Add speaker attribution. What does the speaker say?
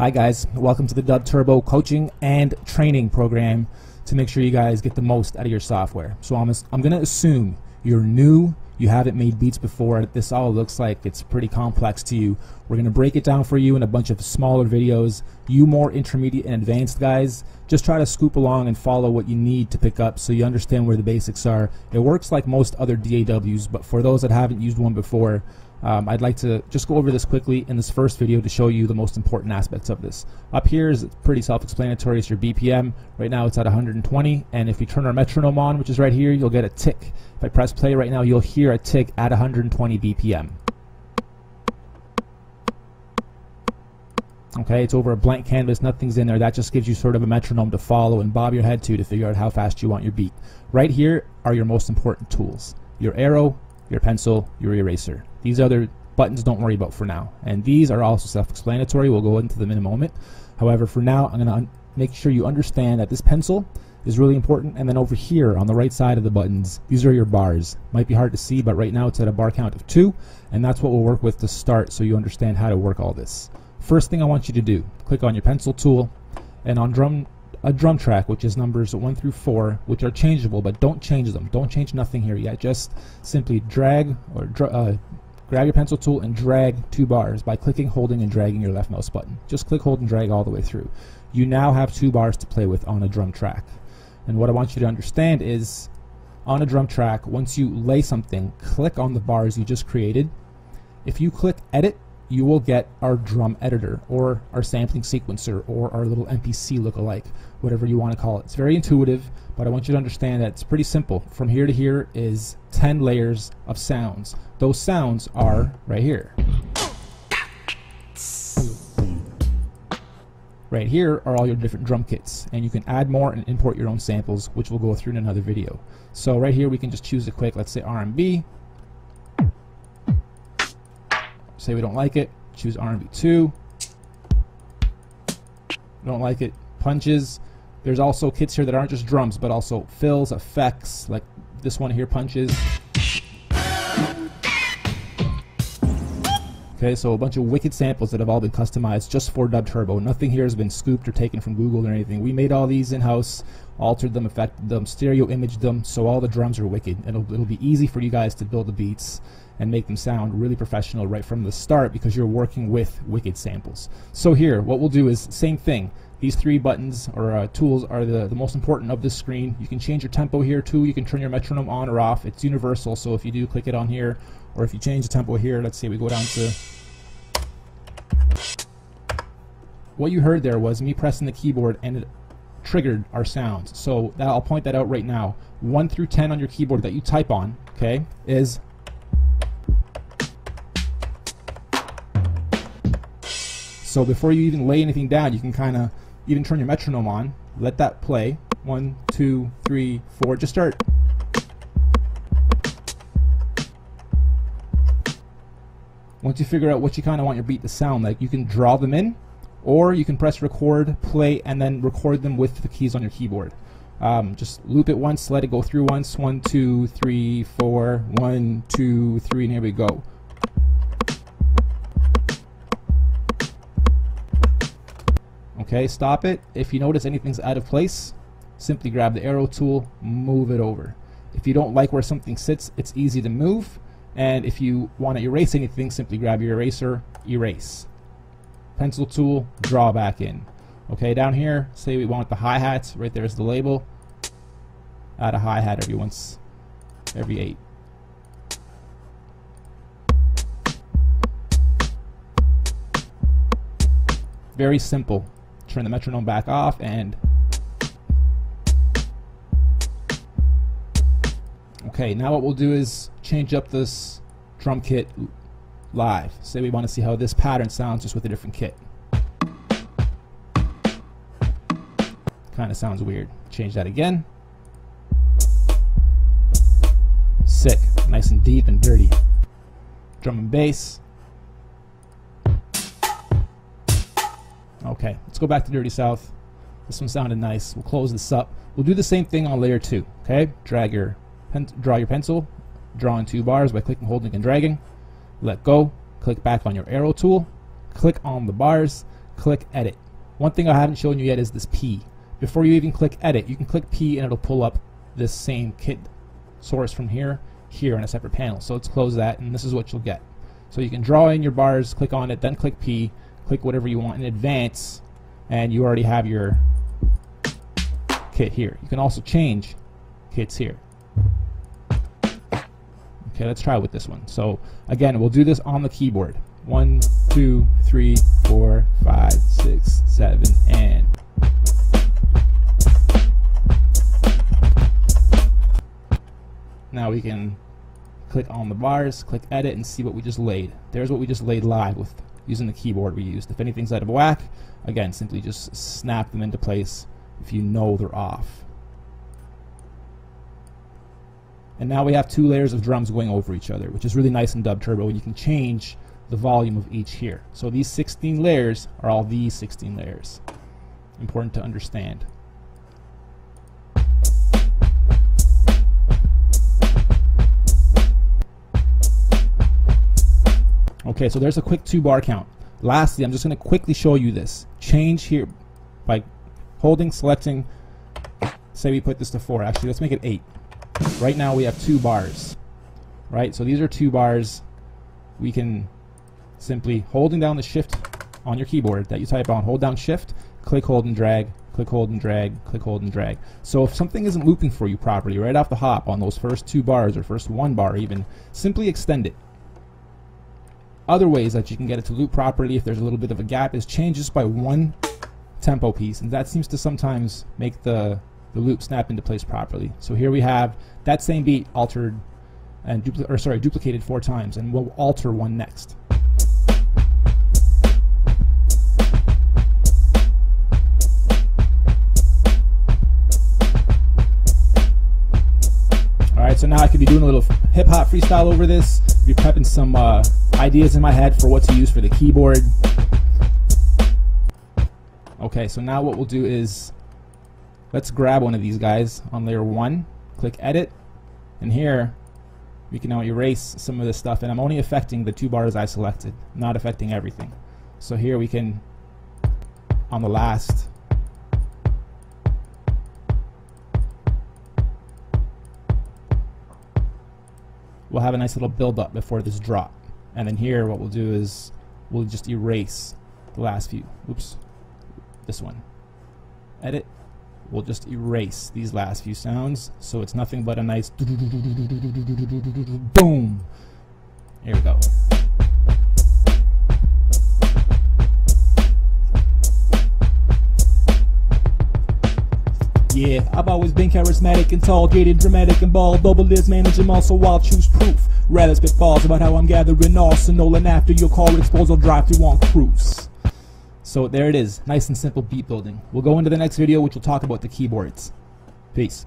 Speaker 1: Hi guys, welcome to the DubTurbo coaching and training program to make sure you guys get the most out of your software. So I'm going to assume you're new, you haven't made beats before, this all looks like it's pretty complex to you. We're going to break it down for you in a bunch of smaller videos. You more intermediate and advanced guys, just try to scoop along and follow what you need to pick up so you understand where the basics are. It works like most other DAWs, but for those that haven't used one before, I'd like to just go over this quickly in this first video to show you the most important aspects of this. Up here is pretty self-explanatory. It's your BPM. Right now it's at 120, and if you turn our metronome on, which is right here, you'll get a tick. If I press play right now, you'll hear a tick at 120 BPM. Okay, it's over a blank canvas, nothing's in there. That just gives you sort of a metronome to follow and bob your head to figure out how fast you want your beat. Right here are your most important tools: your arrow, your pencil, your eraser. These other buttons don't worry about for now, and these are also self-explanatory. We'll go into them in a moment. However, for now I'm going to make sure you understand that this pencil is really important, and then over here on the right side of the buttons, these are your bars. Might be hard to see, but right now it's at a bar count of 2, and that's what we'll work with to start so you understand how to work all this. First thing I want you to do, click on your pencil tool, and on a drum track, which is numbers 1 through 4, which are changeable, but don't change them. Don't change nothing here yet. Just simply drag or grab your pencil tool and drag 2 bars by clicking, holding, and dragging your left mouse button. Just click, hold, and drag all the way through. You now have 2 bars to play with on a drum track. And what I want you to understand is, on a drum track, once you lay something, click on the bars you just created. If you click edit, you will get our drum editor or our sampling sequencer or our little MPC lookalike, whatever you want to call it. It's very intuitive, but I want you to understand that it's pretty simple. From here to here is 10 layers of sounds. Those sounds are right here. Right here are all your different drum kits, and you can add more and import your own samples, which we'll go through in another video. So right here we can just choose a quick, let's say R&B. Say we don't like it, choose R&B 2. Don't like it, punches. There's also kits here that aren't just drums, but also fills, effects, like this one here, punches. Okay, so a bunch of wicked samples that have all been customized just for DubTurbo. Nothing here has been scooped or taken from Google or anything. We made all these in-house, altered them, affected them, stereo imaged them, so all the drums are wicked. It'll be easy for you guys to build the beats and make them sound really professional right from the start because you're working with wicked samples. So here, what we'll do is same thing. These 3 buttons or tools are the most important of this screen. You can change your tempo here too. You can turn your metronome on or off. It's universal, so if you do click it on here, or if you change the tempo here, let's say we go down to... What you heard there was me pressing the keyboard and it triggered our sounds. So I'll point that out right now. 1 through 10 on your keyboard that you type on, okay, is... So before you even lay anything down, you can kind of even turn your metronome on, let that play. 1, 2, 3, 4, just start. Once you figure out what you kind of want your beat to sound like, you can draw them in, or you can press record, play, and then record them with the keys on your keyboard. Just loop it once, let it go through once. 1, 2, 3, 4, 1, 2, 3, and here we go. Okay, stop it. If you notice anything's out of place, simply grab the arrow tool, move it over. If you don't like where something sits, it's easy to move. And if you want to erase anything, simply grab your eraser, erase. Pencil tool, draw back in. Okay, down here, say we want the hi-hats, right there's the label. Add a hi-hat every 8. Very simple. Turn the metronome back off and... Okay, now what we'll do is change up this drum kit live. Say we want to see how this pattern sounds just with a different kit. Kind of sounds weird. Change that again. Sick. Nice and deep and dirty. Drum and bass. Okay, let's go back to Dirty South. This one sounded nice. We'll close this up. We'll do the same thing on layer 2. Okay, draw your pencil, draw in 2 bars by clicking, holding, and dragging. Let go. Click back on your arrow tool. Click on the bars. click edit. One thing I haven't shown you yet is this P. Before you even click edit, you can click P and it'll pull up this same kit source from here in a separate panel. So let's close that, and this is what you'll get. So you can draw in your bars, click on it, then click P, click whatever you want in advance, and you already have your kit here. You can also change kits here. Okay, let's try with this one. So again, we'll do this on the keyboard. 1, 2, 3, 4, 5, 6, 7, and now we can click on the bars, click edit, and see what we just laid. There's what we just laid live with using the keyboard we used. If anything's out of whack, again, simply just snap them into place if you know they're off. And now we have 2 layers of drums going over each other, which is really nice in DubTurbo, and you can change the volume of each here. So these 16 layers are all these 16 layers. Important to understand. Okay, so there's a quick 2-bar count. Lastly, I'm just going to quickly show you this. Change here by holding, selecting, say we put this to 4. Actually, let's make it 8. Right now we have 2 bars. Right, so these are 2 bars. We can simply, holding down the shift on your keyboard that you type on, hold down shift, click, hold, and drag, click, hold, and drag, click, hold, and drag. So if something isn't looping for you properly right off the hop on those first 2 bars or first 1 bar even, simply extend it. Other ways that you can get it to loop properly if there's a little bit of a gap is change just by 1 tempo piece, and that seems to sometimes make the loop snap into place properly. So here we have that same beat altered and duplicated 4 times, and we'll alter one next. Alright, so now I could be doing a little hip-hop freestyle over this, be prepping some ideas in my head for what to use for the keyboard. Okay, so now what we'll do is, let's grab one of these guys on layer 1, click edit, and here we can now erase some of this stuff, and I'm only affecting the 2 bars I selected, not affecting everything. So here we can, on the last, we'll have a nice little build up before this drop. And then here what we'll do is we'll just erase the last few. Oops, this one. Edit. We'll just erase these last few sounds so it's nothing but a nice boom. Here we go. Yeah, I've always been charismatic and tall, gated, dramatic and bald. Double this manage them all, so I'll choose proof. Rather spit balls about how I'm gathering arsenal, and after your car explodes, I'll drive through on cruise. So there it is, nice and simple beat building. We'll go into the next video, which will talk about the keyboards. Peace.